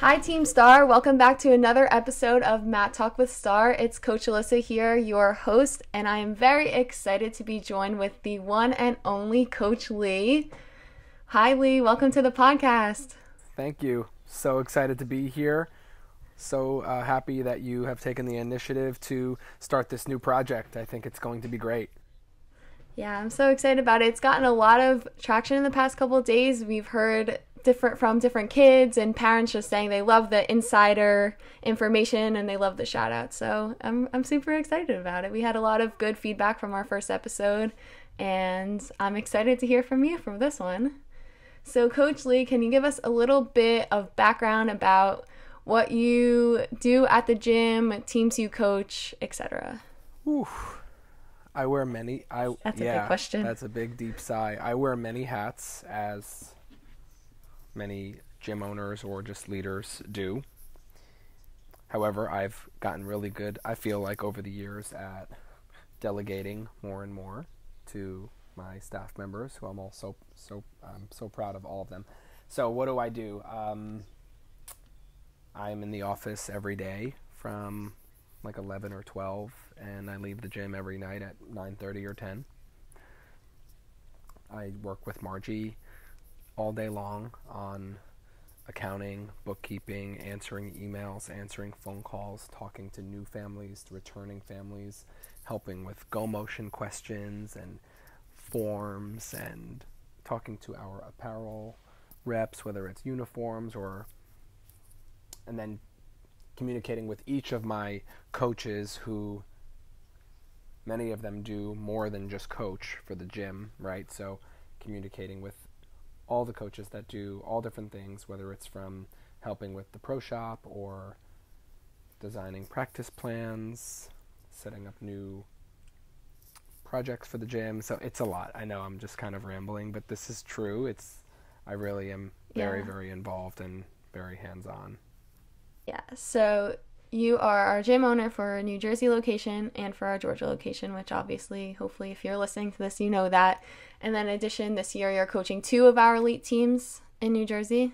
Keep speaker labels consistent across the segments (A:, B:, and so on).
A: Hi Team Star, welcome back to another episode of MatTalk with Star. It's Coach Alyssa here, your host, and I am very excited to be joined with the one and only Coach Lee. Hi Lee, welcome to the podcast.
B: Thank you. So excited to be here. So happy that you have taken the initiative to start this new project. I think it's going to be great.
A: Yeah, I'm so excited about it. It's gotten a lot of traction in the past couple of days. We've heard from different kids and parents just saying they love the insider information and they love the shout out. So I'm super excited about it. We had a lot of good feedback from our first episode and I'm excited to hear from you from this one. So Coach Lee, can you give us a little bit of background about what you do at the gym, teams you coach, etc.?
B: I wear many.
A: That's a big question.
B: That's a big, deep sigh. I wear many hats, as many gym owners or just leaders do. However, I've gotten really good, I feel like, over the years at delegating more and more to my staff members, who I'm also so proud of all of them. So what do? I'm in the office every day from like 11 or 12, and I leave the gym every night at 9:30 or 10. I work with Margie all day long on accounting, bookkeeping, answering emails, answering phone calls, talking to new families, to returning families, helping with go motion questions and forms, and talking to our apparel reps, whether it's uniforms and then communicating with each of my coaches, who many of them do more than just coach for the gym, right? So communicating with all the coaches that do all different things, whether it's from helping with the pro shop or designing practice plans, setting up new projects for the gym. So it's a lot. I know I'm just kind of rambling, but this is true. I really am very, very involved and very hands-on.
A: Yeah, so you are our gym owner for our New Jersey location and for our Georgia location, which obviously, hopefully, if you're listening to this, you know that. And then in addition, this year you're coaching 2 of our elite teams in New Jersey.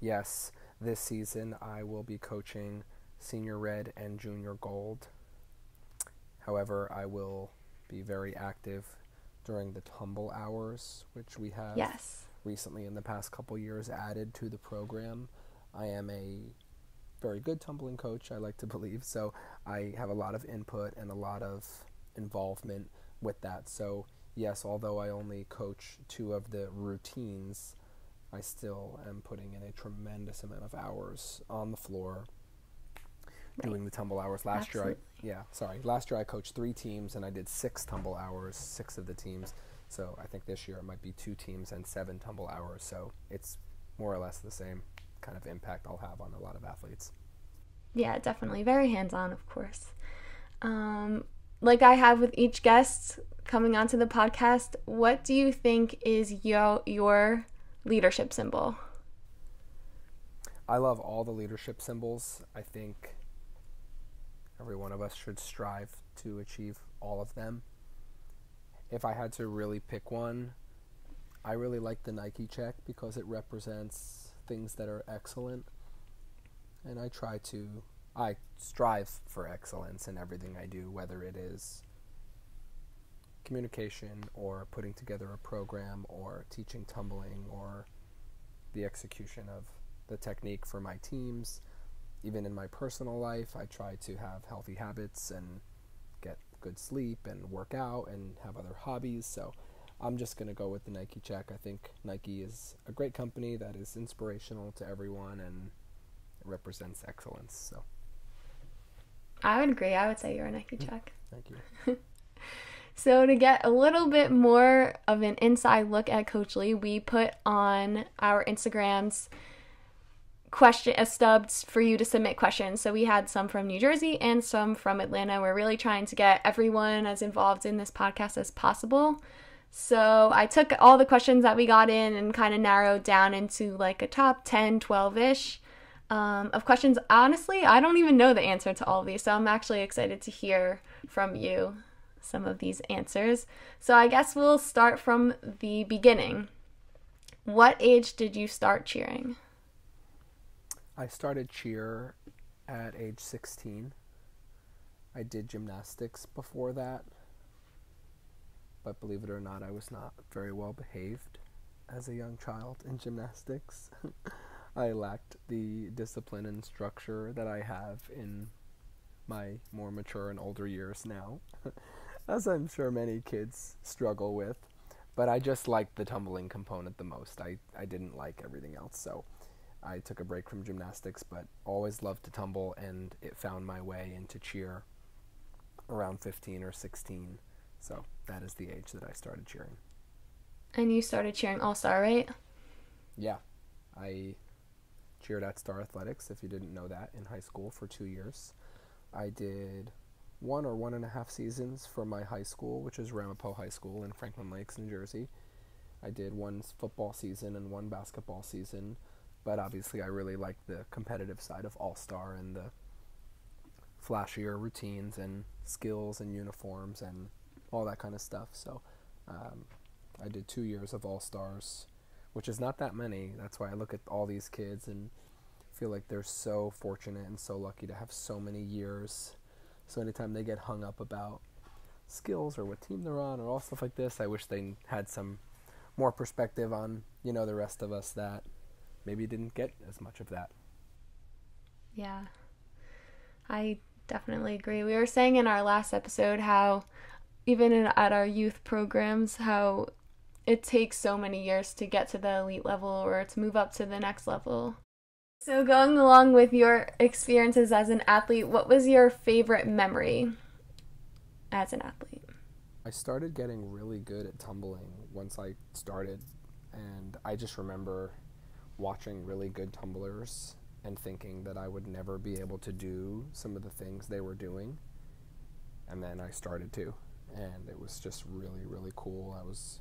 B: Yes, this season I will be coaching Senior Red and Junior Gold. However, I will be very active during the tumble hours, which we have recently in the past couple years added to the program. I am a very good tumbling coach, I like to believe, so I have a lot of input and a lot of involvement with that. So yes, although I only coach 2 of the routines, I still am putting in a tremendous amount of hours on the floor doing the tumble hours. Last year I coached 3 teams and I did 6 tumble hours, 6 of the teams. So I think this year it might be 2 teams and 7 tumble hours. So it's more or less the same kind of impact I'll have on a lot of athletes.
A: Yeah, definitely. Very hands-on, of course. Like I have with each guest coming onto the podcast, what do you think is your leadership symbol?
B: I love all the leadership symbols. I think every one of us should strive to achieve all of them. If I had to really pick one, I really like the Nike check because it represents things that are excellent, and I strive for excellence in everything I do, whether it is communication or putting together a program or teaching tumbling or the execution of the technique for my teams. Even in my personal life, I try to have healthy habits and get good sleep and work out and have other hobbies. So I'm just going to go with the Nike check. I think Nike is a great company that is inspirational to everyone and it represents excellence. So
A: I would agree. I would say you're a Nike check.
B: Thank you.
A: So to get a little bit more of an inside look at Coach Lee, we put on our Instagrams stubs for you to submit questions. So we had some from New Jersey and some from Atlanta. We're really trying to get everyone as involved in this podcast as possible. So I took all the questions that we got in and kind of narrowed down into like a top 10, 12-ish of questions. Honestly, I don't even know the answer to all of these, so I'm actually excited to hear from you some of these answers. So I guess we'll start from the beginning. What age did you start cheering?
B: I started cheer at age 16. I did gymnastics before that, but believe it or not, I was not very well behaved as a young child in gymnastics. I lacked the discipline and structure that I have in my more mature and older years now, as I'm sure many kids struggle with. But I just liked the tumbling component the most. I didn't like everything else, so I took a break from gymnastics, but always loved to tumble, and it found my way into cheer around 15 or 16. So that is the age that I started cheering.
A: And you started cheering all-star, right?
B: Yeah. I cheered at Star Athletics, if you didn't know that, in high school for 2 years. I did 1.5 seasons for my high school, which is Ramapo High School in Franklin Lakes, New Jersey. I did one football season and one basketball season, but obviously I really liked the competitive side of All-Star and the flashier routines and skills and uniforms and all that kind of stuff. So I did 2 years of All-Stars, which is not that many. That's why I look at all these kids and feel like they're so fortunate and so lucky to have so many years. So anytime they get hung up about skills or what team they're on or all stuff like this, I wish they had some more perspective on, the rest of us that maybe didn't get as much of that.
A: Yeah, I definitely agree. We were saying in our last episode how even at our youth programs, how it takes so many years to get to the elite level or to move up to the next level. So going along with your experiences as an athlete, what was your favorite memory as an athlete?
B: I started getting really good at tumbling once I started, and I just remember watching really good tumblers and thinking that I would never be able to do some of the things they were doing, and then I started to, and it was just really, really cool. I was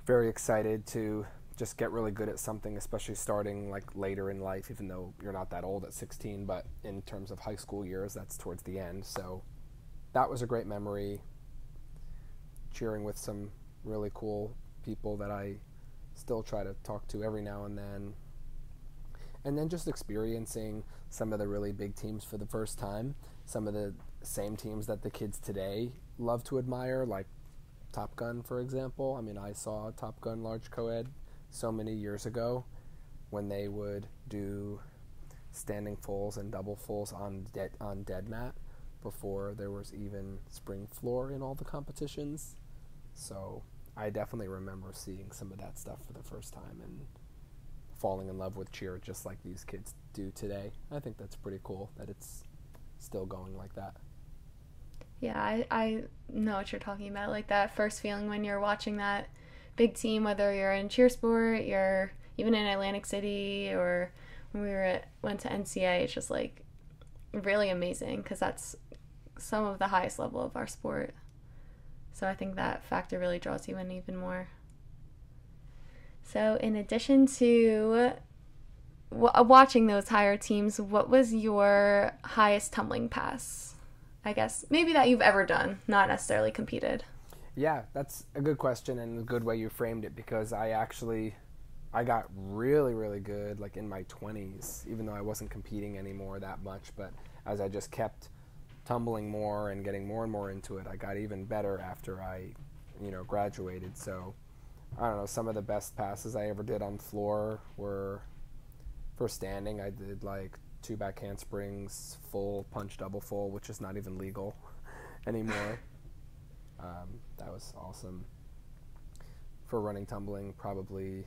B: very excited to just get really good at something, especially starting like later in life, even though you're not that old at 16, but in terms of high school years, that's towards the end. So that was a great memory, cheering with some really cool people that I still try to talk to every now and then just experiencing some of the really big teams for the first time, some of the same teams that the kids today love to admire, like Top Gun, for example. I mean, I saw Top Gun Large Co-Ed so many years ago when they would do standing fulls and double fulls on dead mat before there was even spring floor in all the competitions. So I definitely remember seeing some of that stuff for the first time and falling in love with cheer just like these kids do today. I think that's pretty cool that it's still going like that.
A: Yeah, I know what you're talking about. Like that first feeling when you're watching that big team, whether you're in cheer sport, you're even in Atlantic City, or when we went to NCA, it's just like really amazing because that's some of the highest level of our sport. So I think that factor really draws you in even more. So in addition to watching those higher teams, what was your highest tumbling pass? I guess maybe that you've ever done, not necessarily competed.
B: Yeah, that's a good question and a good way you framed it, because I got really, really good like in my 20s, even though I wasn't competing anymore that much. But as I just kept tumbling more and getting more and more into it, I got even better after I, graduated. So I don't know, some of the best passes I ever did on floor were for standing. I did like 2 back handsprings, full punch double full, which is not even legal anymore. That was awesome. For running tumbling, probably,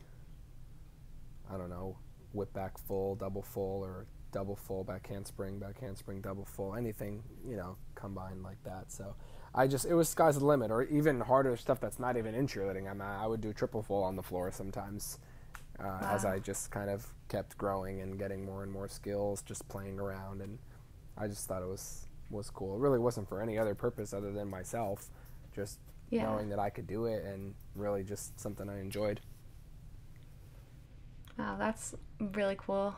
B: I don't know, whip back full, double full, or double full, back handspring, double full, anything, combined like that. So it was sky's the limit, or even harder stuff that's not even in cheerleading. I would do triple full on the floor sometimes. Wow. As I just kind of kept growing and getting more and more skills, just playing around, and I just thought it was cool. It really wasn't for any other purpose other than myself, just knowing that I could do it, and really just something I enjoyed.
A: Wow, that's really cool.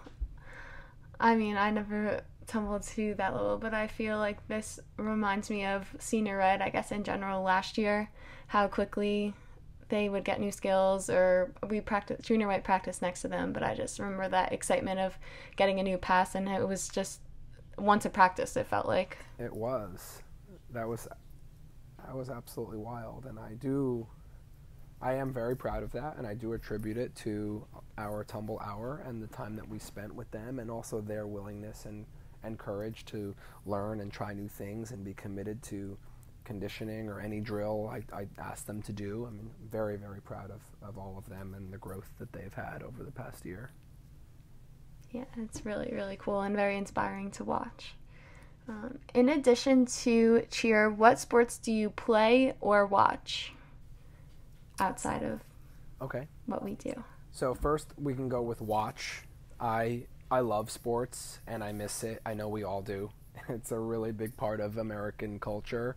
A: I mean, I never tumbled to that level, but I feel like this reminds me of senior ed, I guess in general, last year, how quickly they would get new skills, or junior might practice next to them, but I just remember that excitement of getting a new pass, and it was just once a practice, it felt like.
B: It was. That was absolutely wild, and I am very proud of that, and I do attribute it to our tumble hour and the time that we spent with them, and also their willingness and courage to learn and try new things and be committed to conditioning or any drill I asked them to do. I mean, very, very proud of all of them and the growth that they've had over the past year.
A: Yeah, it's really, really cool and very inspiring to watch. In addition to cheer, what sports do you play or watch outside of what we do?
B: So first we can go with watch. I love sports and I miss it. I know we all do. It's a really big part of American culture.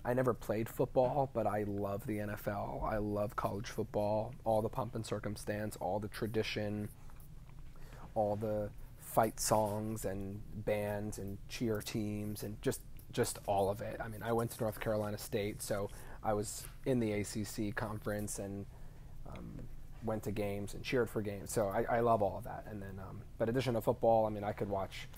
B: I never played football, but I love the NFL. I love college football, all the pomp and circumstance, all the tradition, all the fight songs and bands and cheer teams and just all of it. I mean, I went to North Carolina State, so I was in the ACC conference and went to games and cheered for games. So I love all of that. And then, but in addition to football, I mean, I can watch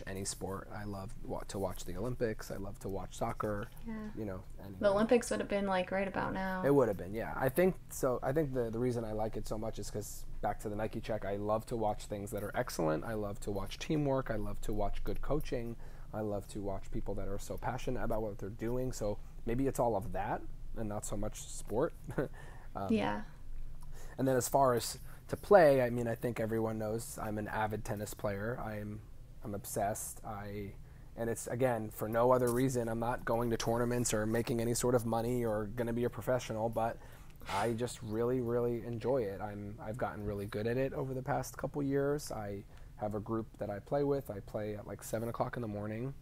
B: any sport. I love to watch the Olympics. I love to watch soccer.
A: Yeah.
B: You know,
A: the Olympics would have been like right about now.
B: It would have been, yeah. I think so. I think the reason I like it so much is because, back to the Nike check, I love to watch things that are excellent. I love to watch teamwork. I love to watch good coaching. I love to watch people that are so passionate about what they're doing. So maybe it's all of that and not so much sport.
A: Yeah.
B: And then as far as to play, I mean, I think everyone knows I'm an avid tennis player. I'm obsessed. And it's, again, for no other reason. I'm not going to tournaments or making any sort of money or going to be a professional, but I just really, really enjoy it. I've gotten really good at it over the past couple years. I have a group that I play with. I play at like 7 o'clock in the morning,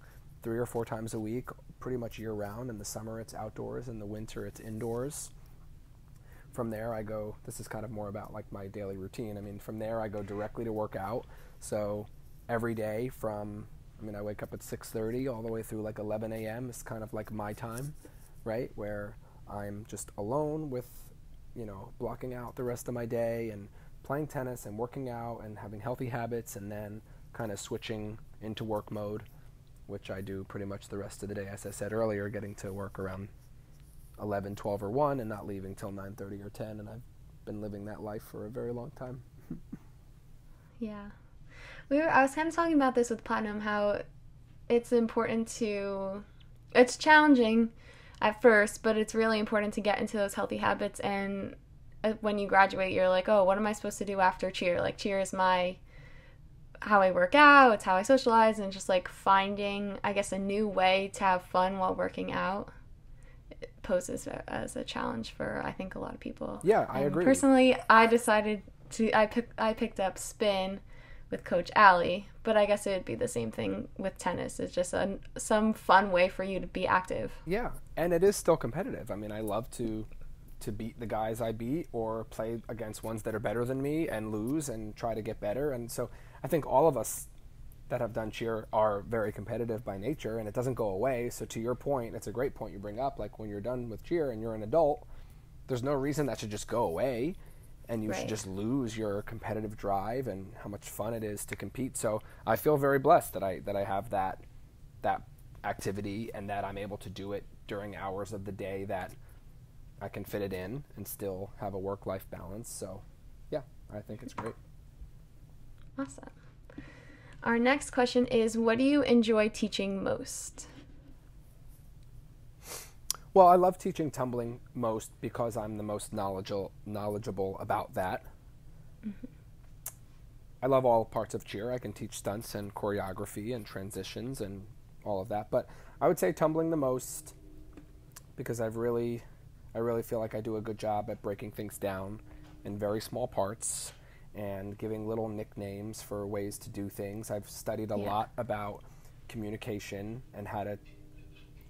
B: 3 or 4 times a week, pretty much year round. In the summer, it's outdoors. In the winter, it's indoors. From there, I go, this is kind of more about like my daily routine. I mean, from there, I go directly to work out. So every day I wake up at 6:30 all the way through like 11 a.m. is kind of like my time, right? Where I'm just alone with, blocking out the rest of my day and playing tennis and working out and having healthy habits, and then kind of switching into work mode, which I do pretty much the rest of the day. As I said earlier, getting to work around 11, 12, or 1 and not leaving till 9:30 or 10, and I've been living that life for a very long time.
A: Yeah. I was kind of talking about this with Platinum, how it's challenging at first, but it's really important to get into those healthy habits, and when you graduate, you're like, oh, what am I supposed to do after cheer? Like, cheer is how I work out, it's how I socialize, and just like finding, I guess, a new way to have fun while working out poses as a challenge for, I think, a lot of people.
B: Yeah, I agree.
A: Personally, I decided I picked up spin with Coach Allie, but I guess it would be the same thing with tennis. It's just some fun way for you to be active.
B: Yeah, and it is still competitive. I mean, I love to beat the guys I beat or play against ones that are better than me and lose and try to get better. And so I think all of us that have done cheer are very competitive by nature, and it doesn't go away. So to your point, it's a great point you bring up. Like, when you're done with cheer and you're an adult, there's no reason that should just go away, and you should just lose your competitive drive and how much fun it is to compete. So I feel very blessed that I have that activity, and that I'm able to do it during hours of the day that I can fit it in and still have a work-life balance. So yeah, I think it's great.
A: Awesome. Our next question is, what do you enjoy teaching most?
B: Well, I love teaching tumbling most because I'm the most knowledgeable about that. Mm-hmm. I love all parts of cheer. I can teach stunts and choreography and transitions and all of that. But I would say tumbling the most, because I really feel like I do a good job at breaking things down in very small parts and giving little nicknames for ways to do things. I've studied a lot about communication and how to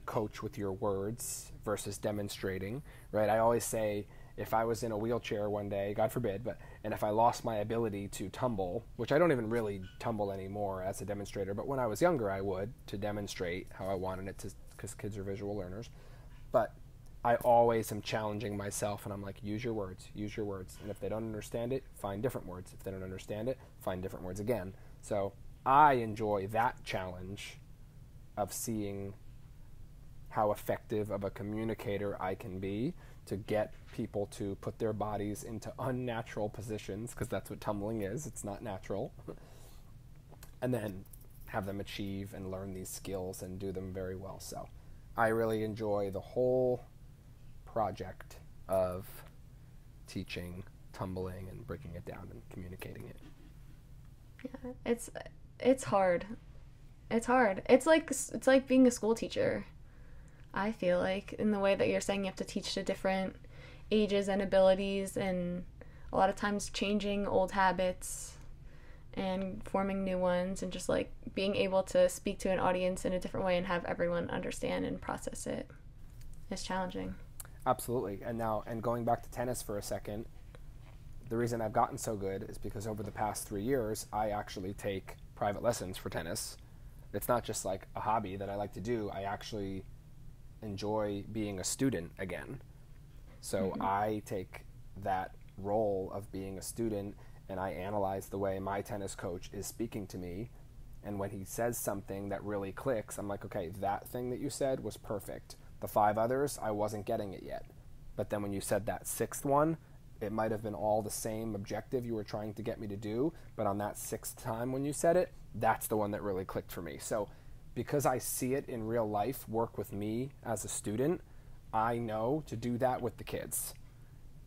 B: coach with your words versus demonstrating, right? I always say, if I was in a wheelchair one day, God forbid, and if I lost my ability to tumble, which I don't even really tumble anymore as a demonstrator, but when I was younger I would, to demonstrate how I wanted it to, because kids are visual learners. But I always am challenging myself, and I'm like, use your words, use your words. And if they don't understand it, find different words. If they don't understand it, find different words again. So I enjoy that challenge of seeing how effective of a communicator I can be to get people to put their bodies into unnatural positions, because that's what tumbling is. It's not natural. And then have them achieve and learn these skills and do them very well. So I really enjoy the whole project of teaching tumbling and breaking it down and communicating it.
A: Yeah, it's hard. It's hard. It's like being a school teacher. I feel like, in the way that you're saying you have to teach to different ages and abilities, and a lot of times changing old habits and forming new ones, and just like being able to speak to an audience in a different way and have everyone understand and process it is challenging.
B: Absolutely. And going back to tennis for a second, the reason I've gotten so good is because over the past 3 years, I actually take private lessons for tennis. It's not just like a hobby that I like to do. I actually enjoy being a student again. So I take that role of being a student, and I analyze the way my tennis coach is speaking to me. And when he says something that really clicks, I'm like, okay, that thing that you said was perfect. The 5 others, I wasn't getting it yet. But then when you said that 6th one, it might have been all the same objective you were trying to get me to do, but on that 6th time when you said it, that's the one that really clicked for me. So because I see it in real life work with me as a student, I know to do that with the kids.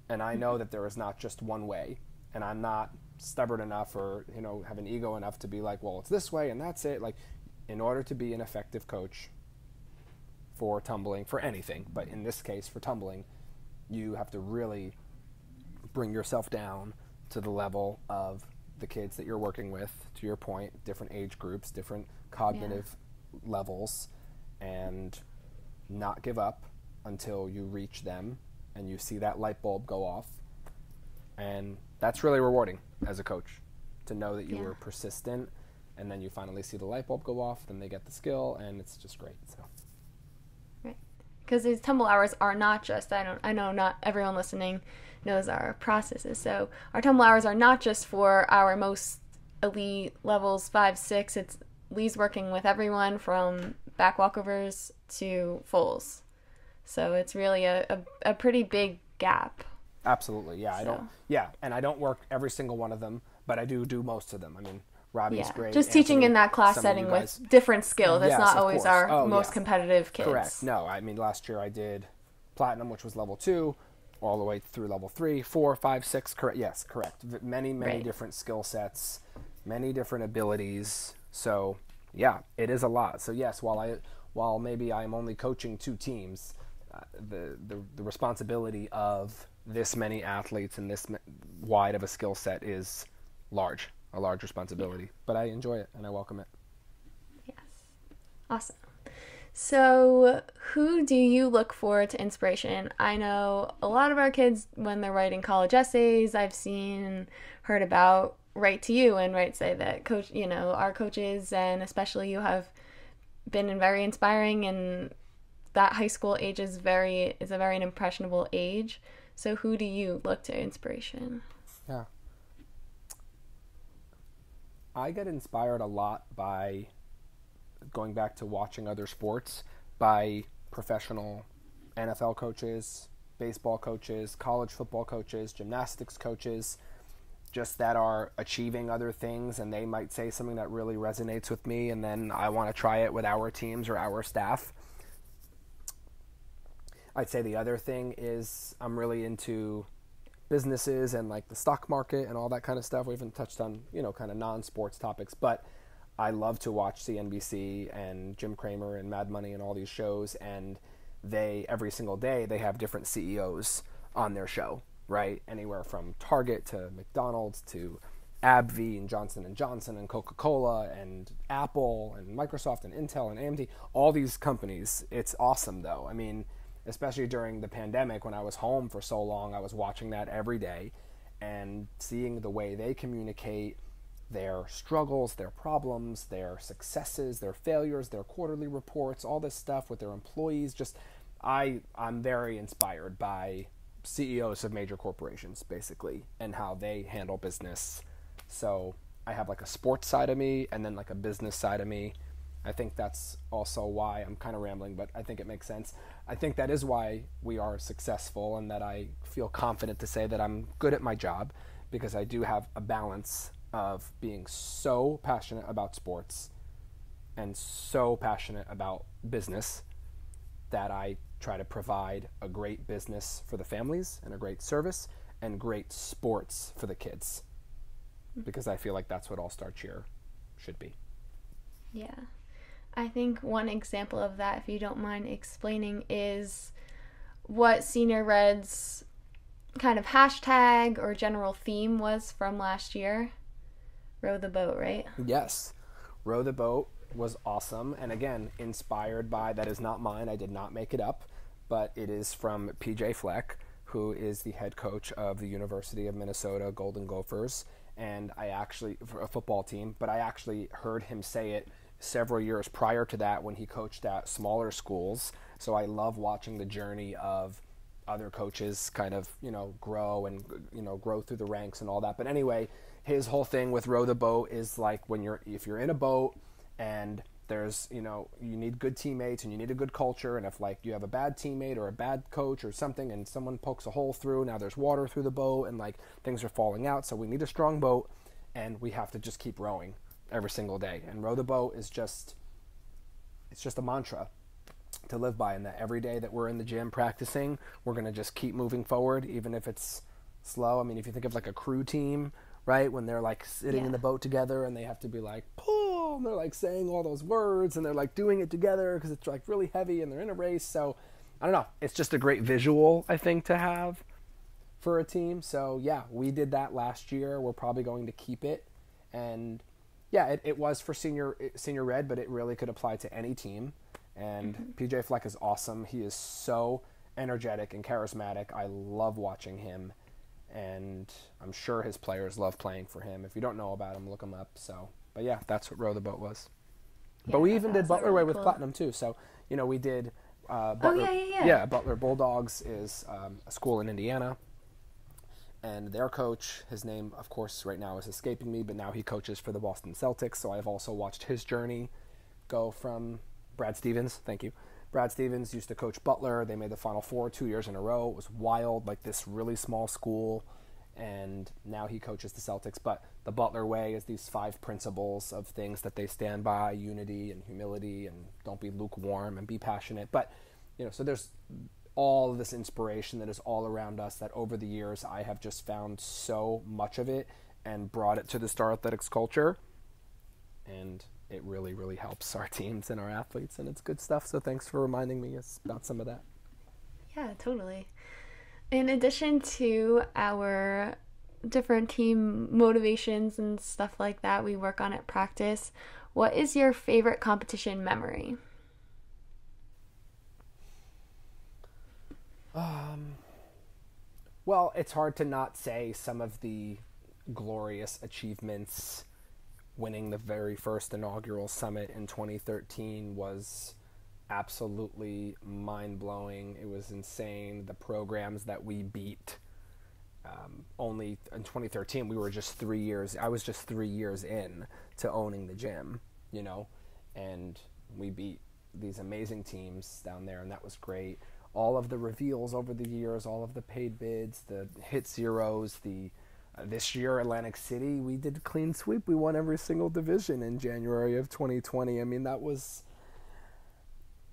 B: And I know that there is not just one way. And I'm not stubborn enough or, have an ego enough to be like, well, it's this way and that's it. Like, in order to be an effective coach for tumbling, for anything, but in this case for tumbling, you have to really bring yourself down to the level of the kids that you're working with, to your point, different age groups, different cognitive levels, and not give up until you reach them and you see that light bulb go off. And that's really rewarding as a coach, to know that you were persistent, and then you finally see the light bulb go off, then they get the skill, and it's just great. So
A: right, because these tumble hours are not just, I know not everyone listening knows our processes. So our tumble hours are not just for our most elite levels 5, 6. It's Lee's working with everyone from back walkovers to fulls. So it's really a pretty big gap.
B: Absolutely, yeah. And I don't work every single one of them, but I do most of them. I mean, Robbie's great.
A: Just teaching
B: Anthony,
A: in that class setting with different skills. That's not always our most competitive kids.
B: Correct. No, I mean, last year I did Platinum, which was level 2, all the way through level 3, 4, 5, 6. Correct. Yes, correct. Many different skill sets, many different abilities. So yeah, it is a lot. So yes, while maybe I'm only coaching 2 teams, the responsibility of this many athletes and this wide of a skill set is a large responsibility. But I enjoy it and I welcome it.
A: Yes. Awesome. So who do you look for to inspiration? I know a lot of our kids, when they're writing college essays, I've seen and heard about, write to you and say that coach, our coaches, and especially you, have been very inspiring, and that high school age is a very impressionable age. So who do you look to inspiration?
B: Yeah. I get inspired a lot by, going back to watching other sports, by professional NFL coaches, baseball coaches, college football coaches, gymnastics coaches, just that are achieving other things, and they might say something that really resonates with me, and then I want to try it with our teams or our staff. I'd say the other thing is I'm really into businesses and like the stock market and all that kind of stuff. We haven't touched on, kind of non-sports topics, but I love to watch CNBC and Jim Cramer and Mad Money and all these shows, and every single day they have different CEOs on their show, right? Anywhere from Target to McDonald's to AbbVie and Johnson & Johnson and Coca-Cola and Apple and Microsoft and Intel and AMD, all these companies. It's awesome though. I mean, especially during the pandemic when I was home for so long, I was watching that every day and seeing the way they communicate their struggles, their problems, their successes, their failures, their quarterly reports, all this stuff with their employees. Just, I'm very inspired by CEOs of major corporations, basically, and how they handle business. So I have like a sports side of me and then like a business side of me. I think that's also why I'm kind of rambling, but I think it makes sense. I think that is why we are successful, and that I feel confident to say that I'm good at my job, because I do have a balance of being so passionate about sports and so passionate about business that I try to provide a great business for the families and a great service and great sports for the kids, because I feel like that's what All-Star Cheer should be.
A: Yeah. I think one example of that, if you don't mind explaining, is what Senior Red's kind of hashtag or general theme was from last year. Row the boat, right?
B: Yes. Row the boat was awesome. And again, inspired by, that is not mine, I did not make it up, but it is from PJ Fleck, who is the head coach of the University of Minnesota Golden Gophers. And I actually, for a football team, but I actually heard him say it several years prior to that when he coached at smaller schools. So I love watching the journey of other coaches kind of, grow and, grow through the ranks and all that. But anyway, his whole thing with Row the Boat is like if you're in a boat and there's, you need good teammates and you need a good culture. And if like you have a bad teammate or a bad coach or something and someone pokes a hole through, now there's water through the boat and like things are falling out. So we need a strong boat and we have to just keep rowing every single day. And Row the Boat is it's just a mantra to live by, and that every day that we're in the gym practicing, we're going to just keep moving forward, even if it's slow. I mean, if you think of like a crew team, right, when they're like sitting in the boat together and they have to be like, pull, and they're like saying all those words and they're like doing it together because it's like really heavy and they're in a race. So I don't know, it's just a great visual, I think, to have for a team. So yeah, we did that last year. We're probably going to keep it. And yeah, it was for senior red, but it really could apply to any team. And PJ Fleck is awesome. He is so energetic and charismatic. I love watching him, and I'm sure his players love playing for him. If you don't know about him, look him up. So, but yeah, that's what Row the Boat was. Yeah, but we even did Butler Way with Platinum too. So, we did Butler. Yeah, Butler Bulldogs is a school in Indiana. And their coach, his name, of course, right now is escaping me, but now he coaches for the Boston Celtics. So I've also watched his journey go from Brad Stevens. Thank you. Brad Stevens used to coach Butler. They made the Final Four 2 years in a row. It was wild, like this really small school. And now he coaches the Celtics. But the Butler way is these 5 principles of things that they stand by: unity and humility, and don't be lukewarm and be passionate. But, so there's all of this inspiration that is all around us, that over the years I have just found so much of it and brought it to the Star Athletics culture, and it really, really helps our teams and our athletes, and it's good stuff. So thanks for reminding me about some of that.
A: Yeah, totally. In addition to our different team motivations and stuff like that we work on at practice, what is your favorite competition memory?
B: Well, it's hard to not say some of the glorious achievements. Winning the very first inaugural summit in 2013 was absolutely mind-blowing. It was insane. The programs that we beat, only in 2013, we were just 3 years. I was just 3 years in to owning the gym, and we beat these amazing teams down there, and that was great. All of the reveals over the years, all of the paid bids, the hit zeros, this year, Atlantic City, we did a clean sweep. We won every single division in January of 2020. I mean, that was,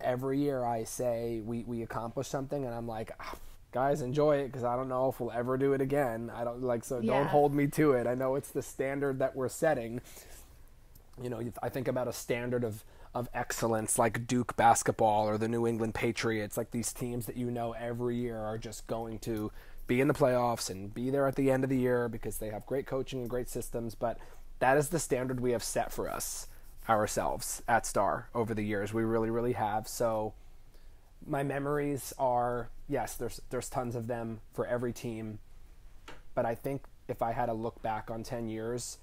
B: every year I say we accomplished something, and I'm like, guys, enjoy it, because I don't know if we'll ever do it again. Don't hold me to it. I know it's the standard that we're setting. I think about a standard of excellence like Duke basketball or the New England Patriots, like these teams that every year are just going to be in the playoffs and be there at the end of the year because they have great coaching and great systems. But that is the standard we have set for ourselves at Star over the years. We really, really have. So my memories are, yes, there's tons of them for every team. But I think if I had to look back on 10 years,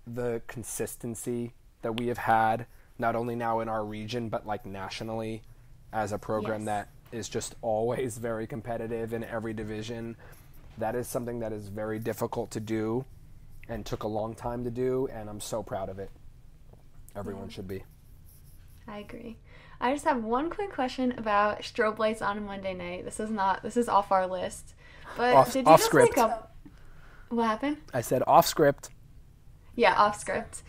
B: the consistency that we have had, not only now in our region, but like nationally, as a program
A: Yes.
B: that is just always very competitive in every division. That is something that is very difficult to do and took a long time to do, and I'm so proud of it. Everyone should be.
A: I agree. I just have one quick question about strobe lights on a Monday night. This is off our list. But did you
B: off
A: just
B: script.
A: wake up? What happened?
B: I said off script.
A: Yeah, off script.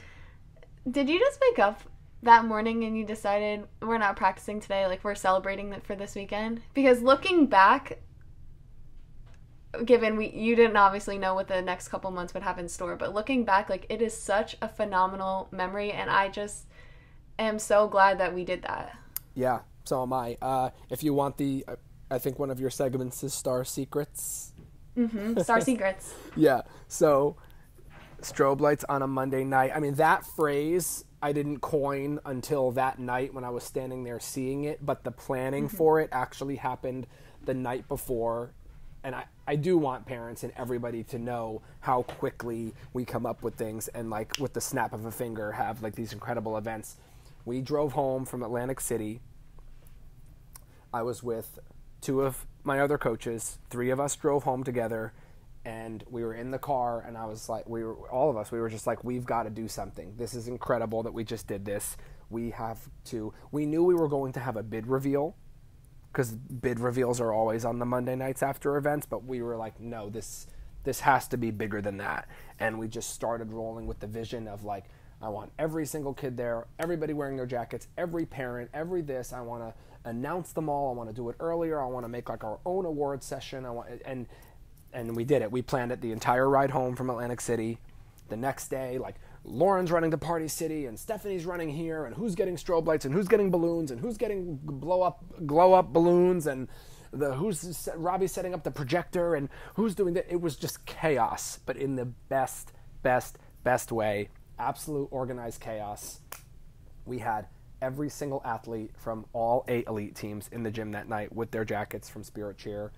A: Did you just wake up that morning and you decided we're not practicing today, like we're celebrating it for this weekend? Because looking back, given you didn't obviously know what the next couple months would have in store, but looking back, like, it is such a phenomenal memory, and I just am so glad that we did that.
B: Yeah, so am I. If you want I think one of your segments is Star Secrets.
A: Mm-hmm. Star Secrets.
B: Yeah, so strobe lights on a Monday night. I mean, that phrase I didn't coin until that night when I was standing there seeing it, but the planning for it actually happened the night before. And I do want parents and everybody to know how quickly we come up with things and, like, with the snap of a finger have, like, these incredible events. We drove home from Atlantic City. I was with 2 of my other coaches. 3 of us drove home together, and we were in the car, and I was like, we were just like, we've got to do something. This is incredible that we just did this. We knew we were going to have a bid reveal, because bid reveals are always on the Monday nights after events, but we were like, no, this has to be bigger than that. And we just started rolling with the vision of, like, I want every single kid there, everybody wearing their jackets, every parent, every this. I want to announce them all. I want to do it earlier. I want to make, like, our own award session. And we did it. We planned it the entire ride home from Atlantic City. The next day, like, Lauren's running to Party City, and Stephanie's running here, and who's getting strobe lights, and who's getting balloons, and who's getting glow up balloons, and Robbie's setting up the projector, and who's doing that. It was just chaos, but in the best way. Absolute organized chaos. We had every single athlete from all 8 elite teams in the gym that night with their jackets from Spirit Cheer,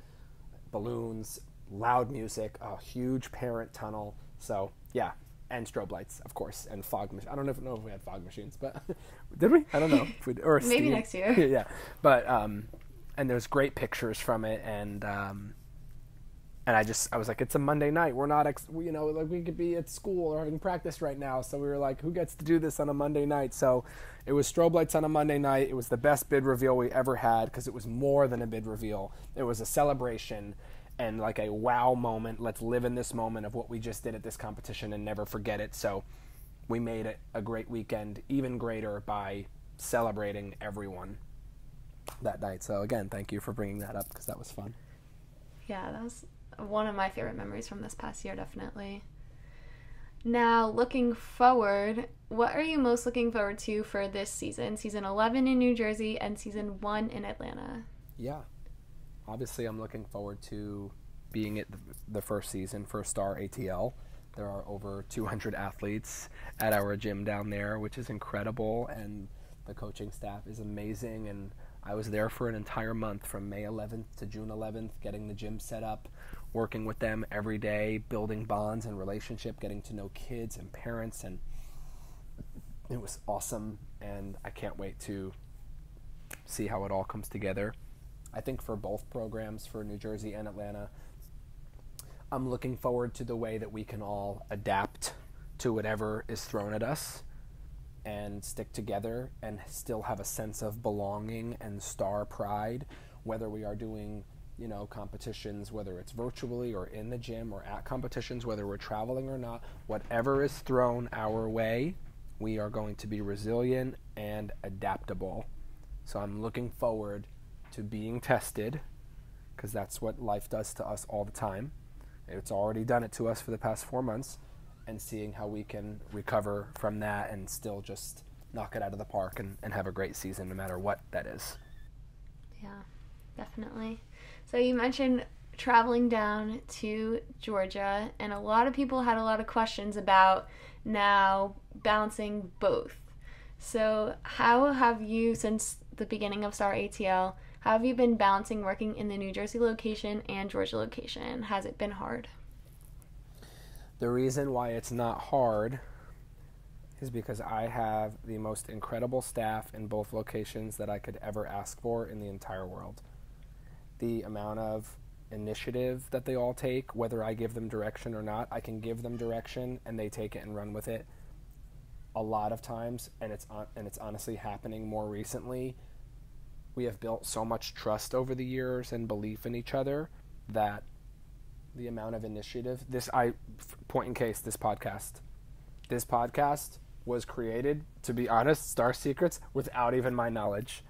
B: balloons, loud music, a huge parent tunnel. So yeah, and strobe lights, of course, and fog machines. I don't know if we had fog machines, but did we? I don't know. If we, or
A: maybe
B: steam.
A: next year.
B: Yeah, but and there's great pictures from it, and I was like, it's a Monday night. We're not, like, we could be at school or having practice right now. So we were like, who gets to do this on a Monday night? So it was strobe lights on a Monday night. It was the best bid reveal we ever had, because it was more than a bid reveal. It was a celebration and, like, a wow moment. Let's live in this moment of what we just did at this competition and never forget it. So we made it a great weekend, even greater by celebrating everyone that night. So again, thank you for bringing that up, because that was fun.
A: Yeah, that was one of my favorite memories from this past year, definitely. Now, looking forward, what are you most looking forward to for this season? Season 11 in New Jersey and season 1 in Atlanta.
B: Yeah. Obviously, I'm looking forward to being at the first season for STAR ATL. There are over 200 athletes at our gym down there, which is incredible, and the coaching staff is amazing, and I was there for an entire month from May 11th to June 11th, getting the gym set up, working with them every day, building bonds and relationship, getting to know kids and parents, and it was awesome, and I can't wait to see how it all comes together. I think for both programs, for New Jersey and Atlanta, I'm looking forward to the way that we can all adapt to whatever is thrown at us and stick together and still have a sense of belonging and star pride, whether we are doing, competitions, whether it's virtually or in the gym, or at competitions, whether we're traveling or not, whatever is thrown our way, we are going to be resilient and adaptable. So I'm looking forward to being tested, because that's what life does to us all the time. It's already done it to us for the past 4 months, and seeing how we can recover from that and still just knock it out of the park and have a great season no matter what that is.
A: Yeah, definitely. So you mentioned traveling down to Georgia, and a lot of people had a lot of questions about now balancing both. So how have you, since the beginning of STAR ATL, how have you been balancing working in the New Jersey location and Georgia location? Has it been hard?
B: The reason why it's not hard is because I have the most incredible staff in both locations that I could ever ask for in the entire world. The amount of initiative that they all take, whether I give them direction or not, I can give them direction and they take it and run with it. A lot of times, and it's honestly happening more recently, we have built so much trust over the years and belief in each other that the amount of initiative, this podcast was created, to be honest, Star Secrets, without even my knowledge.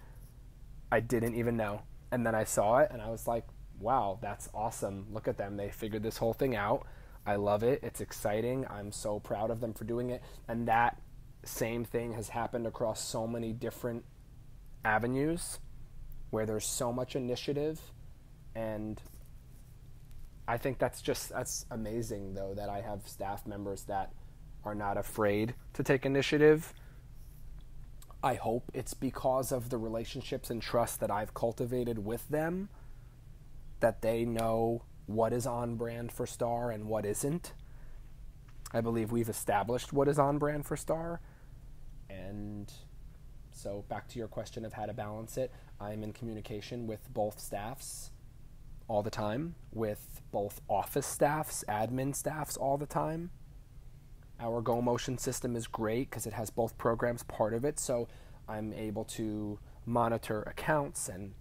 B: I didn't even know. And then I saw it and I was like, wow, that's awesome. Look at them. They figured this whole thing out. I love it. It's exciting. I'm so proud of them for doing it. And that same thing has happened across so many different avenues where there's so much initiative. And I think that's amazing, though, that I have staff members that are not afraid to take initiative. I hope it's because of the relationships and trust that I've cultivated with them, that they know what is on brand for STAR and what isn't. I believe we've established what is on brand for STAR. And so back to your question of how to balance it, I'm in communication with both staffs all the time, with both office staffs, admin staffs all the time. Our Go Motion system is great because it has both programs part of it, so I'm able to monitor accounts and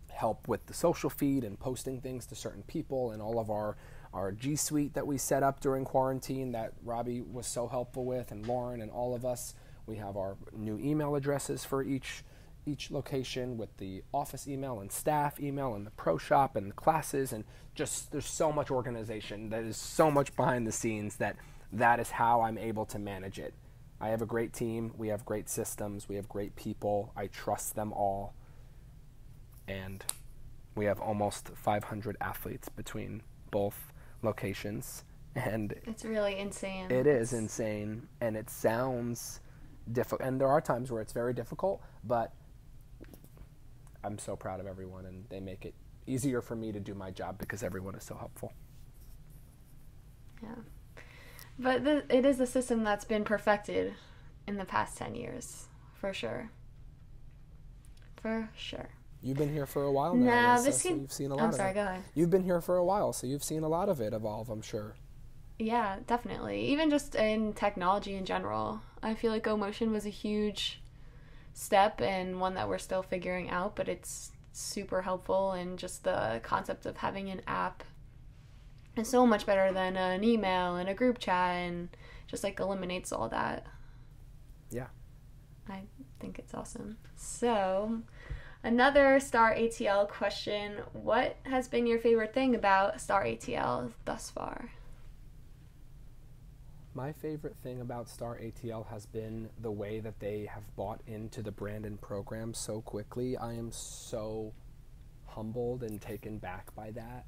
B: help with the social feed and posting things to certain people, and all of our G Suite that we set up during quarantine that Robbie was so helpful with, and Lauren and all of us. We have our new email addresses for each location with the office email and staff email and the pro shop and the classes, and just there's so much organization. That is so much behind the scenes that is how I'm able to manage it. I have a great team. We have great systems. We have great people. I trust them all. And we have almost 500 athletes between both locations. And
A: it's really insane.
B: It is insane. And it sounds difficult. And there are times where it's very difficult, but I'm so proud of everyone, and they make it easier for me to do my job because everyone is so helpful.
A: Yeah. But it is a system that's been perfected in the past 10 years, for sure. For sure.
B: You've been here for a while now, so you've seen a lot of it.
A: I'm sorry, go ahead.
B: You've been here for a while, so you've seen a lot of it evolve, I'm sure.
A: Yeah, definitely. Even just in technology in general. I feel like Go Motion was a huge step and one that we're still figuring out, but it's super helpful, and just the concept of having an app is so much better than an email and a group chat, and just like eliminates all that.
B: Yeah.
A: I think it's awesome. So, another STAR ATL question. What has been your favorite thing about STAR ATL thus far?
B: My favorite thing about STAR ATL has been the way that they have bought into the brand and program so quickly. I am so humbled and taken back by that.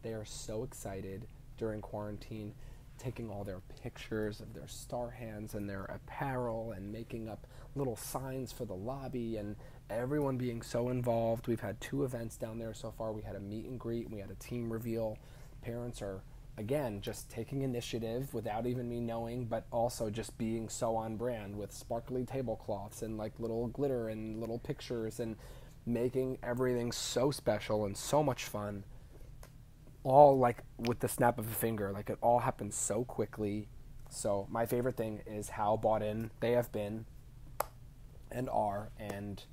B: They are so excited during quarantine, taking all their pictures of their STAR hands and their apparel and making up little signs for the lobby, and everyone being so involved. We've had 2 events down there so far. We had a meet and greet, and we had a team reveal. Parents are, again, just taking initiative without even me knowing, but also just being so on brand with sparkly tablecloths and like little glitter and little pictures, and making everything so special and so much fun. All like with the snap of a finger, like it all happens so quickly. So my favorite thing is how bought in they have been and are, and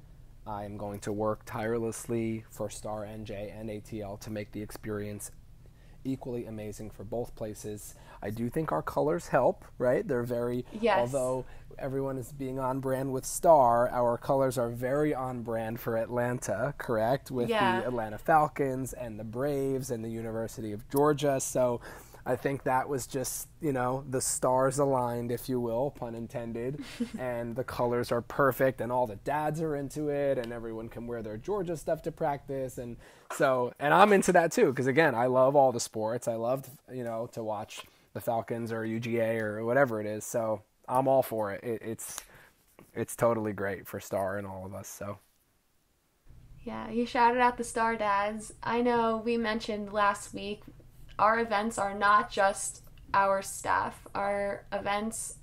B: I'm going to work tirelessly for STAR NJ and ATL to make the experience equally amazing for both places. I do think our colors help, right? They're very,
A: yes.
B: Although everyone is being on brand with STAR, our colors are very on brand for Atlanta, correct? With the Atlanta Falcons and the Braves and the University of Georgia. So I think that was just, the stars aligned, if you will, pun intended, and the colors are perfect, and all the dads are into it, and everyone can wear their Georgia stuff to practice, and I'm into that too, because again, I love all the sports. I love, to watch the Falcons or UGA or whatever it is, so I'm all for it. It's totally great for STAR and all of us, so.
A: Yeah, you shouted out the STAR dads. I know we mentioned last week, our events are not just our staff. Our events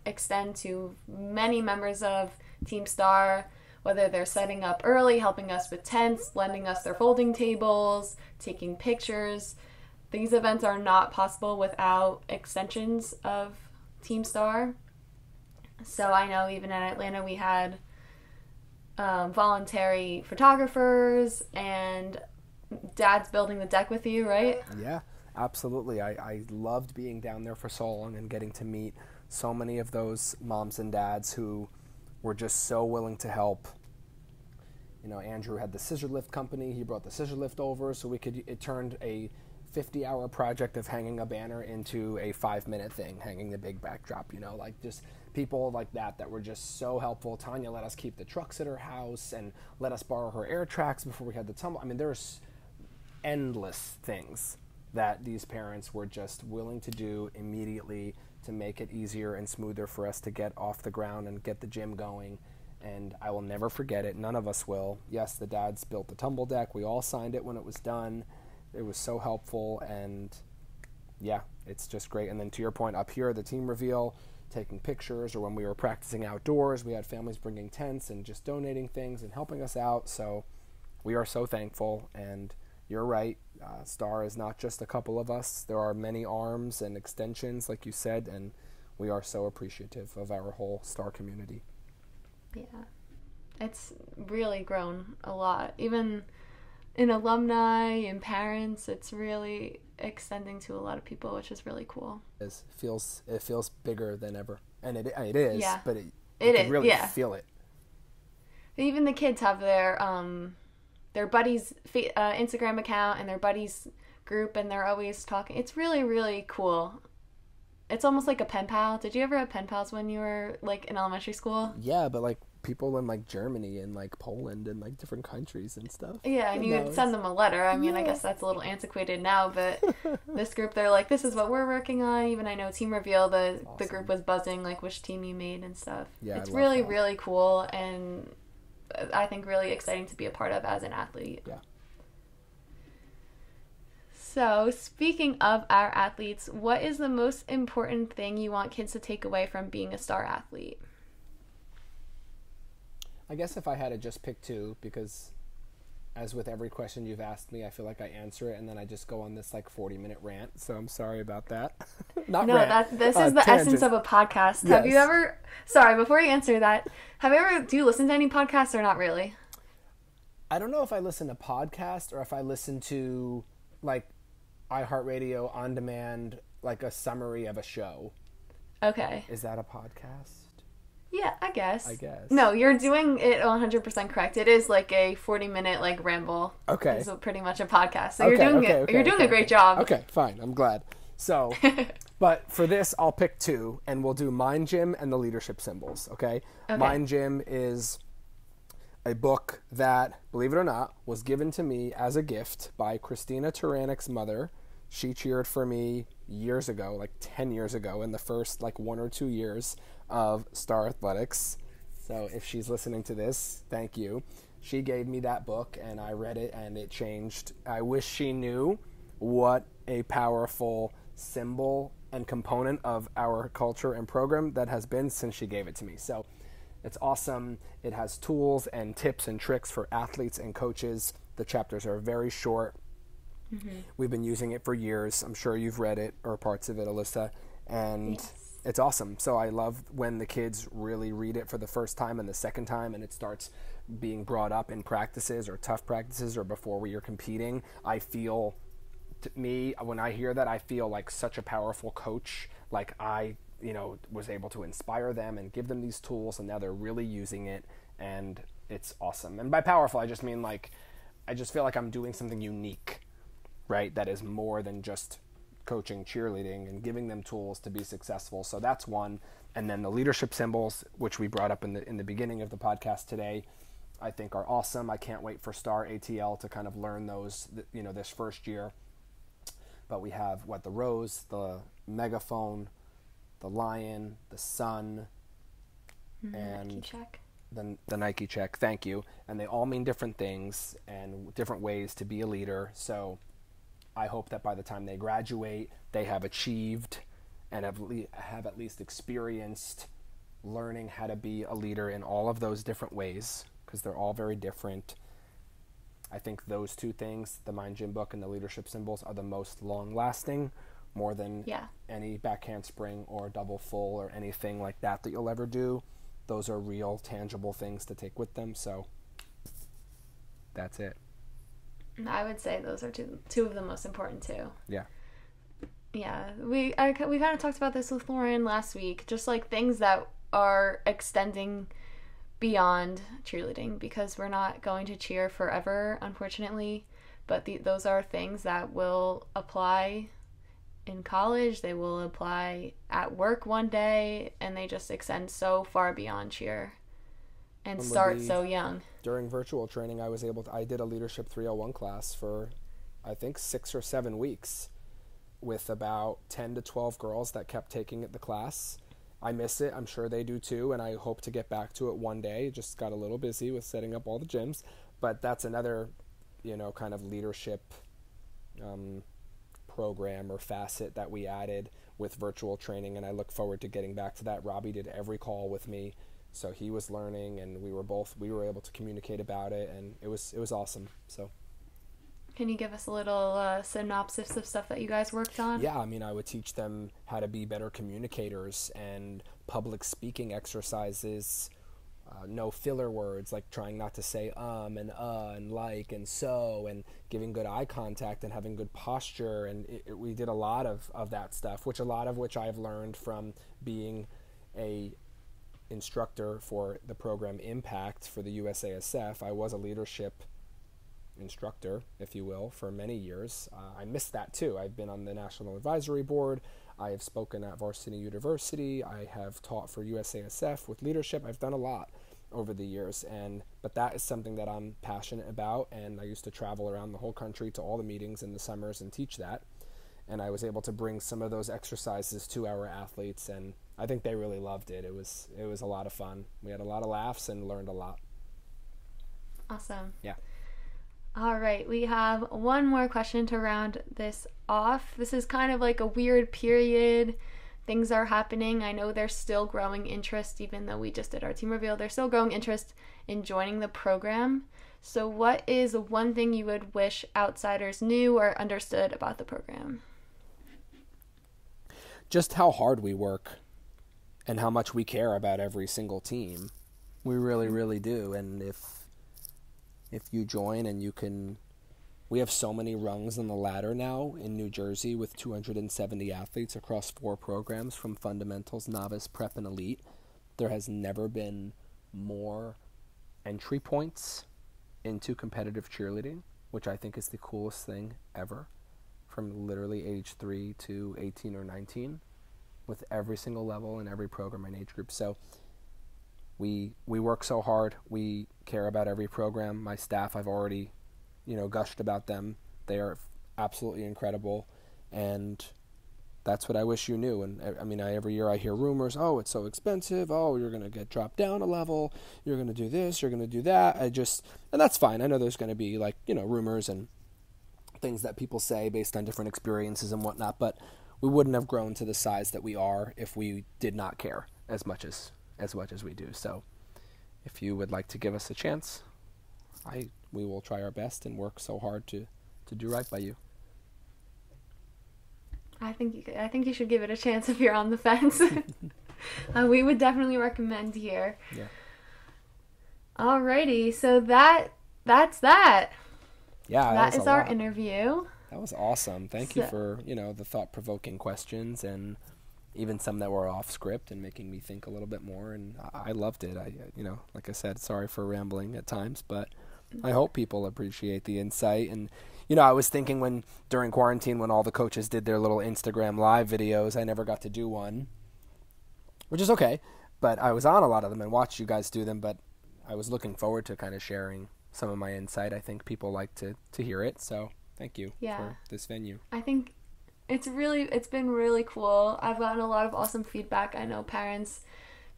A: extend to many members of Team Star, whether they're setting up early, helping us with tents, lending us their folding tables, taking pictures. These events are not possible without extensions of Team Star. So I know even in Atlanta we had voluntary photographers, and Dad's building the deck with you, right?
B: Yeah, absolutely. I loved being down there for so long and getting to meet so many of those moms and dads who were just so willing to help. You know, Andrew had the scissor lift company. He brought the scissor lift over so it turned a 50-hour project of hanging a banner into a 5-minute thing, hanging the big backdrop, you know, like just people like that were just so helpful. Tanya let us keep the trucks at her house and let us borrow her air tracks before we had the tumble. I mean, there's endless things that these parents were just willing to do immediately to make it easier and smoother for us to get off the ground and get the gym going. And I will never forget it. None of us will. Yes, the dads built the tumble deck. We all signed it when it was done. It was so helpful, and yeah, it's just great. And then to your point, up here, the team reveal, taking pictures, or when we were practicing outdoors, we had families bringing tents and just donating things and helping us out. So we are so thankful, and you're right. STAR is not just a couple of us. There are many arms and extensions, like you said, and we are so appreciative of our whole STAR community.
A: Yeah, it's really grown a lot. Even in alumni and parents, it's really extending to a lot of people, which is really cool.
B: It feels bigger than ever, and it is.
A: Yeah.
B: But you
A: is,
B: can really
A: yeah.
B: feel it.
A: Even the kids have their buddies' Instagram account and their buddies group, and they're always talking. It's really, really cool. It's almost like a pen pal. Did you ever have pen pals when you were like in elementary school?
B: Yeah, but like people in like Germany and like Poland and like different countries and stuff.
A: Yeah, and you would send them a letter. I mean, I guess that's a little antiquated now, but this group, they're like, this is what we're working on. Even I know Team Reveal, the group was buzzing, like which team you made and stuff. Yeah, it's really, really cool, and I think really exciting to be a part of as an athlete.
B: Yeah.
A: So, speaking of our athletes, what is the most important thing you want kids to take away from being a STAR athlete?
B: I guess if I had to just pick two, because as with every question you've asked me, I feel like I answer it and then I just go on this like 40-minute rant. So I'm sorry about that.
A: This is the essence of a podcast. Yes. Have you ever, sorry, before you answer that, do you listen to any podcasts or not really?
B: I don't know if I listen to podcasts or if I listen to like iHeartRadio on demand, like a summary of a show.
A: Okay.
B: Is that a podcast?
A: Yeah, I guess.
B: No,
A: you're doing it 100% correct. It is like a 40-minute like ramble.
B: Okay.
A: It's pretty much a podcast. So you're doing a great job.
B: Okay, fine. I'm glad. So, but for this, I'll pick two, and we'll do Mind Gym and the Leadership Symbols, okay? Mind Gym is a book that, believe it or not, was given to me as a gift by Christina Taranik's mother. She cheered for me years ago, like 10 years ago, in the first like 1 or 2 years of STAR Athletics. So if she's listening to this, thank you. She gave me that book and I read it and it changed. I wish she knew what a powerful symbol and component of our culture and program that has been since she gave it to me. So it's awesome. It has tools and tips and tricks for athletes and coaches. The chapters are very short. Mm-hmm. We've been using it for years. I'm sure you've read it or parts of it, Alyssa. And yes. It's awesome. So I love when the kids really read it for the first time and the second time, and it starts being brought up in practices or tough practices or before we are competing. I feel, when I hear that, I feel like such a powerful coach. Like I, was able to inspire them and give them these tools, and now they're really using it, and it's awesome. And by powerful, I just mean like, I just feel like I'm doing something unique, right? That is more than just coaching cheerleading and giving them tools to be successful. So that's one. And then the leadership symbols, which we brought up in the beginning of the podcast today, I think are awesome. I can't wait for STAR ATL to kind of learn those, this first year. But we have the rose, the megaphone, the lion, the sun, and
A: Nike check.
B: The Nike check. Thank you. And they all mean different things and different ways to be a leader. So I hope that by the time they graduate, they have achieved and have at least experienced learning how to be a leader in all of those different ways, because they're all very different. I think those two things, the Mind Gym book and the leadership symbols, are the most long-lasting, more than any back handspring or double full or anything like that you'll ever do. Those are real, tangible things to take with them. So that's it.
A: I would say those are two of the most important too.
B: Yeah.
A: Yeah, we kind of talked about this with Lauren last week, just like things that are extending beyond cheerleading, because we're not going to cheer forever, unfortunately, but those are things that will apply in college, they will apply at work one day, and they just extend so far beyond cheer and start so young.
B: During virtual training, I did a Leadership 301 class for, I think, 6 or 7 weeks with about 10 to 12 girls that kept taking the class. I miss it. I'm sure they do too, and I hope to get back to it one day. Just got a little busy with setting up all the gyms, but that's another, kind of leadership program or facet that we added with virtual training, and I look forward to getting back to that. Robbie did every call with me, so he was learning, and we were able to communicate about it, and it was awesome. So
A: can you give us a little synopsis of stuff that you guys worked on?
B: Yeah, I would teach them how to be better communicators and public speaking exercises, no filler words, like trying not to say and like and so, and giving good eye contact and having good posture. And we did a lot of that stuff, which I've learned from being a instructor for the program Impact for the USASF. I was a leadership instructor, if you will, for many years. I missed that too. I've been on the National Advisory Board. I have spoken at Varsity University. I have taught for USASF with leadership. I've done a lot over the years, but that is something that I'm passionate about, and I used to travel around the whole country to all the meetings in the summers and teach that, and I was able to bring some of those exercises to our athletes, and I think they really loved it. It was a lot of fun. We had a lot of laughs and learned a lot.
A: Awesome.
B: Yeah.
A: All right, we have one more question to round this off. This is kind of like a weird period. Things are happening. I know there's still growing interest, even though we just did our team reveal. There's still growing interest in joining the program. So what is one thing you would wish outsiders knew or understood about the program?
B: Just how hard we work and how much we care about every single team. We really, really do. And if you join and we have so many rungs on the ladder now in New Jersey with 270 athletes across 4 programs from fundamentals, novice, prep, and elite. There has never been more entry points into competitive cheerleading, which I think is the coolest thing ever, from literally age 3 to 18 or 19, with every single level in every program and age group. So we work so hard. We care about every program. My staff, I've already gushed about them. They are absolutely incredible, and that's what I wish you knew. And every year I hear rumors, oh, it's so expensive, oh, you're going to get dropped down a level, you're going to do this, you're going to do that. And that's fine. I know there's going to be rumors and things that people say based on different experiences and whatnot, but we wouldn't have grown to the size that we are if we did not care as much as we do. So if you would like to give us a chance, we will try our best and work so hard to do right by you.
A: I think you should give it a chance if you're on the fence. We would definitely recommend here.
B: Yeah.
A: Alrighty, so that's that.
B: Yeah,
A: that is our interview.
B: That was awesome. Thank you for the thought-provoking questions, and even some that were off script and making me think a little bit more. And I loved it. Like I said, sorry for rambling at times, but I hope people appreciate the insight. And, I was thinking during quarantine, when all the coaches did their little Instagram live videos, I never got to do one, which is okay. But I was on a lot of them and watched you guys do them. But I was looking forward to kind of sharing some of my insight. I think people like to hear it. So thank you for this venue.
A: I think it's been really cool. I've gotten a lot of awesome feedback. I know parents,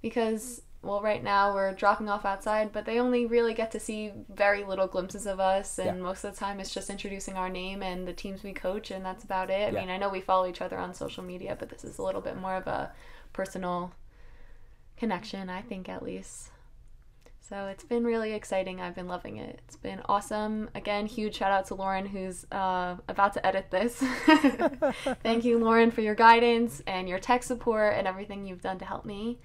A: because right now we're dropping off outside, but they only really get to see very little glimpses of us, and most of the time it's just introducing our name and the teams we coach, and that's about it. I mean, I know we follow each other on social media, but this is a little bit more of a personal connection, I think, at least. So it's been really exciting. I've been loving it. It's been awesome. Again, huge shout out to Lauren, who's about to edit this. Thank you, Lauren, for your guidance and your tech support and everything you've done to help me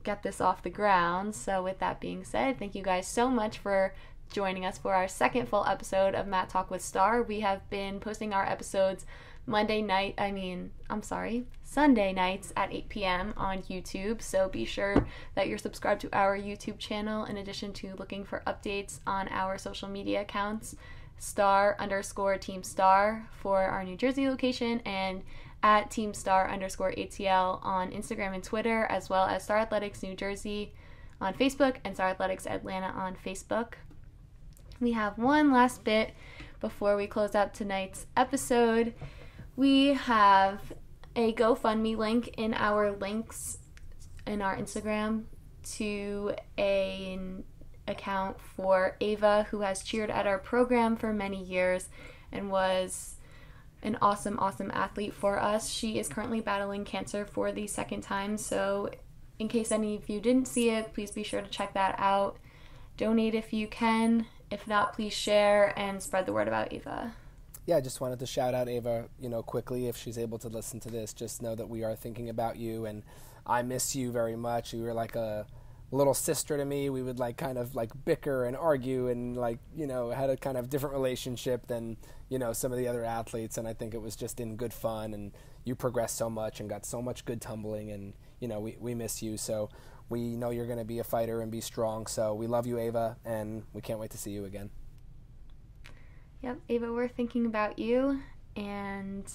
A: get this off the ground. So with that being said, thank you guys so much for joining us for our second full episode of MatTalk with Star. We have been posting our episodes Sunday nights at 8 p.m. on YouTube, so be sure that you're subscribed to our YouTube channel in addition to looking for updates on our social media accounts, *_Team Star for our New Jersey location, and at Team *_ATL on Instagram and Twitter, as well as Star Athletics New Jersey on Facebook and Star Athletics Atlanta on Facebook. We have one last bit before we close out tonight's episode. We have a GoFundMe link in our links in our Instagram to an account for Ava, who has cheered at our program for many years and was an awesome athlete for us. She is currently battling cancer for the second time, so in case any of you didn't see it, please be sure to check that out. Donate if you can. If not, please share and spread the word about Ava.
B: Yeah, I just wanted to shout out Ava, quickly. If she's able to listen to this, just know that we are thinking about you, and I miss you very much. You were like a little sister to me. We would kind of bicker and argue and had a kind of different relationship than, some of the other athletes, and I think it was just in good fun, and you progressed so much and got so much good tumbling, and, we miss you. So we know you're going to be a fighter and be strong. So we love you, Ava, and we can't wait to see you again.
A: Yep, Ava, we're thinking about you, and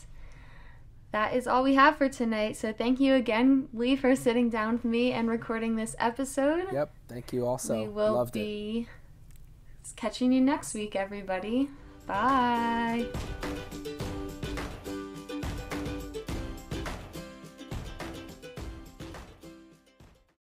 A: that is all we have for tonight. So thank you again, Lee, for sitting down with me and recording this episode.
B: Yep, thank you also.
A: We will be catching you next week, everybody. Bye.